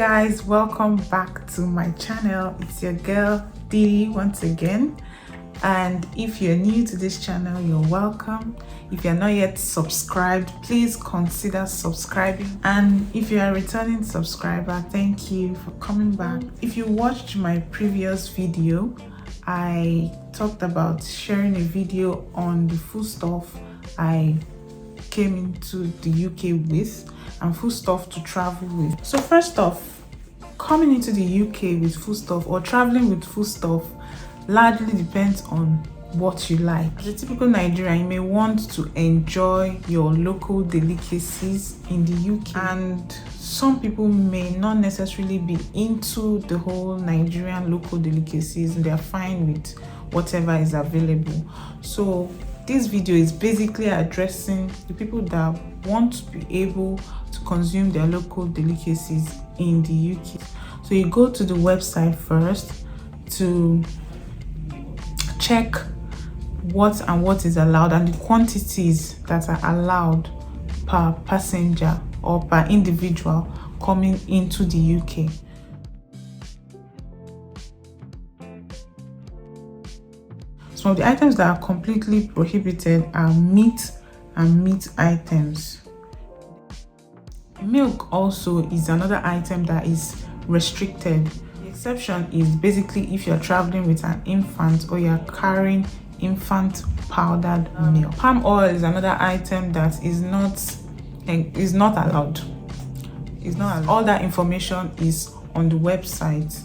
Guys, welcome back to my channel. It's your girl Dee once again, and if you're new to this channel, you're welcome. If you're not yet subscribed, please consider subscribing, and if you're a returning subscriber, thank you for coming back. If you watched my previous video, I talked about sharing a video on the foodstuff I came into the UK with and foodstuff to travel with. So first off, coming into the UK with foodstuff or traveling with foodstuff largely depends on what you like. As a typical Nigerian, you may want to enjoy your local delicacies in the UK, and some people may not necessarily be into the whole Nigerian local delicacies and they're fine with whatever is available. So this video is basically addressing the people that want to be able to consume their local delicacies in the UK. So you go to the website first to check what is allowed and the quantities that are allowed per passenger or per individual coming into the UK. Some of the items that are completely prohibited are meat and meat items. Milk also is another item that is restricted. The exception is basically if you're traveling with an infant or you're carrying infant powdered milk. Palm oil is another item that is not allowed. It's not allowed. All that information is on the website,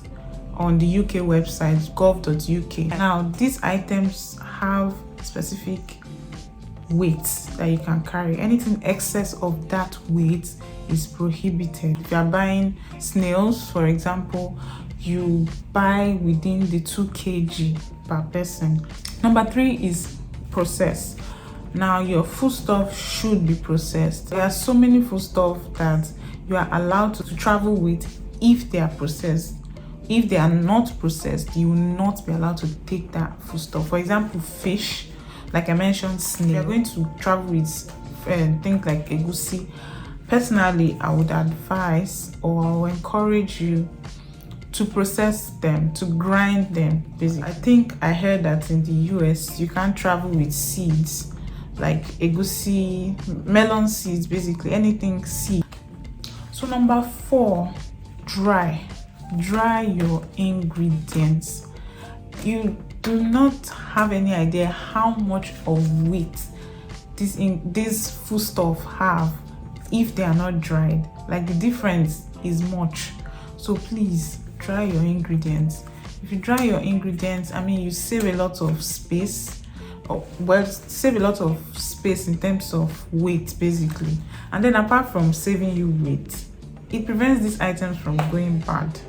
on the UK website, gov.uk. Now, these items have specific weights that you can carry. Anything excess of that weight is prohibited. If you are buying snails, for example, you buy within the 2 kg per person. Number 3 is processed. Now, your foodstuff should be processed. There are so many foodstuff that you are allowed to travel with if they are processed. If they are not processed, you will not be allowed to take that foodstuff. For example, fish, like I mentioned, snail. If you're going to travel with things like Egusi, personally, I would advise or I will encourage you to process them, to grind them, basically. I think I heard that in the US, you can't travel with seeds, like Egusi, melon seeds, basically, anything seed. So number 4, dry your ingredients. You do not have any idea how much of weight this foodstuff have if they are not dried. Like, the difference is much. So please dry your ingredients. If you dry your ingredients, I mean, you save a lot of space. Save a lot of space in terms of weight, basically. And then apart from saving you weight, it prevents these items from going bad.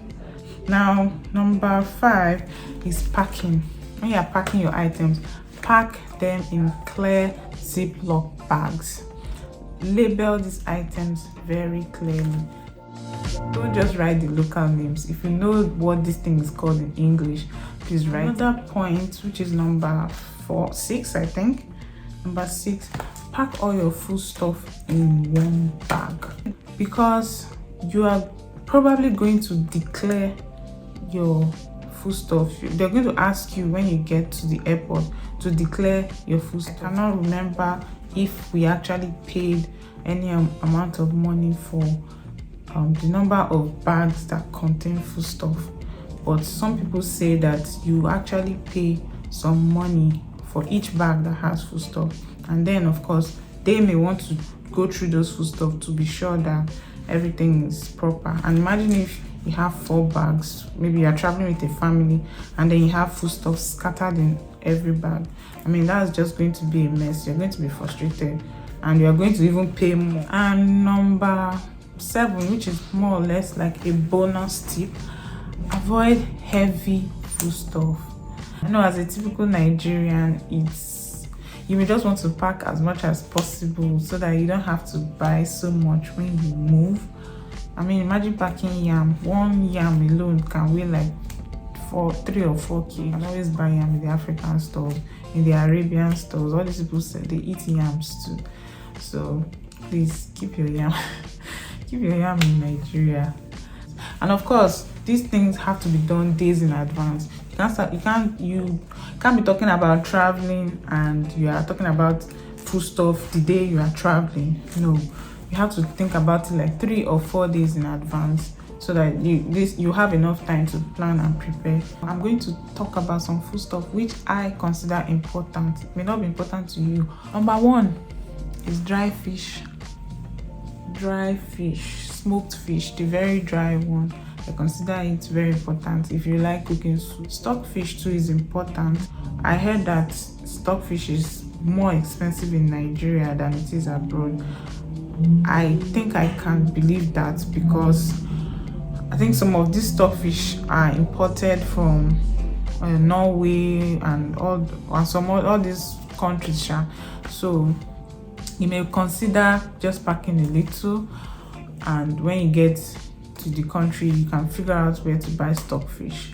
Now, number 5 is packing. When you are packing your items, pack them in clear Ziploc bags. Label these items very clearly. Don't just write the local names. If you know what this thing is called in English, please write. Another point, which is number 6, I think. Number 6, pack all your food stuff in one bag, because you are probably going to declare your food stuff. They're going to ask you when you get to the airport to declare your food stuff. I cannot remember if we actually paid any amount of money for the number of bags that contain food stuff, but some people say that you actually pay some money for each bag that has food stuff, and then of course they may want to go through those food stuff to be sure that everything is proper. And imagine if you have 4 bags, maybe you're traveling with a family and then you have foodstuff scattered in every bag. I mean, that's just going to be a mess. You're going to be frustrated and you're going to even pay more. And number 7, which is more or less like a bonus tip, avoid heavy foodstuff. I know as a typical Nigerian, you may just want to pack as much as possible so that you don't have to buy so much when you move. I mean, imagine packing yam. One yam alone can weigh like 3 or 4 kg. I always buy yam in the African stores, in the Arabian stores. All these people say they eat yams too. So please keep your yam. Keep your yam in Nigeria. And of course, these things have to be done days in advance. You can't be talking about traveling and you are talking about food stuff the day you are traveling. No, you have to think about it like 3 or 4 days in advance, so that you have enough time to plan and prepare. I'm going to talk about some food stuff which I consider important. It may not be important to you. Number 1 is dry fish, smoked fish, the very dry one. I consider it very important if you like cooking soup. Stockfish too is important. I heard that stockfish is more expensive in Nigeria than it is abroad. I think I can believe that because I think some of these stockfish are imported from Norway and all these countries. So you may consider just packing a little, and when you get to the country you can figure out where to buy stockfish.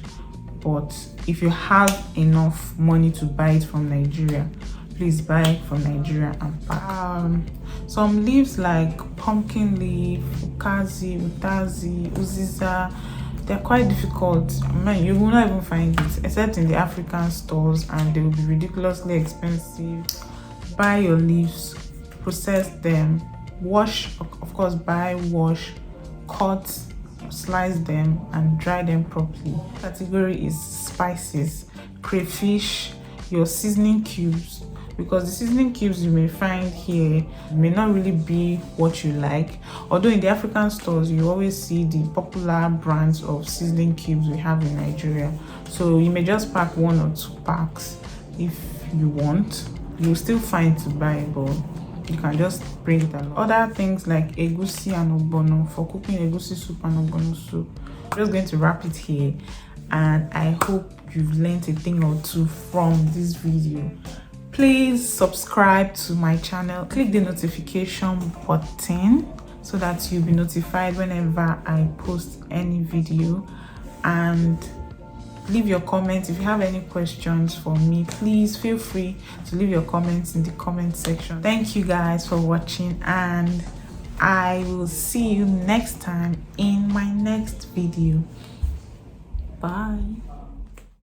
But if you have enough money to buy it from Nigeria, please buy it from Nigeria and pack. Some leaves like pumpkin leaf, Ukazi, Utazi, Uziza, they're quite difficult. I mean, you will not even find it except in the African stores, and they will be ridiculously expensive. Buy your leaves, process them, wash, of course, wash, cut, slice them and dry them properly. Category is spices, crayfish, your seasoning cubes, because the seasoning cubes you may find here may not really be what you like. Although in the African stores you always see the popular brands of seasoning cubes we have in Nigeria, so you may just pack 1 or 2 packs if you want. You'll still find to buy, but you can just bring it along. Other things like Egusi and Ogbono for cooking Egusi soup and Ogbono soup. I'm just going to wrap it here, and I hope you've learned a thing or two from this video. Please subscribe to my channel, click the notification button so that you'll be notified whenever I post any video, and leave your comments. If you have any questions for me, please feel free to leave your comments in the comment section. Thank you guys for watching, and I will see you next time in my next video. Bye.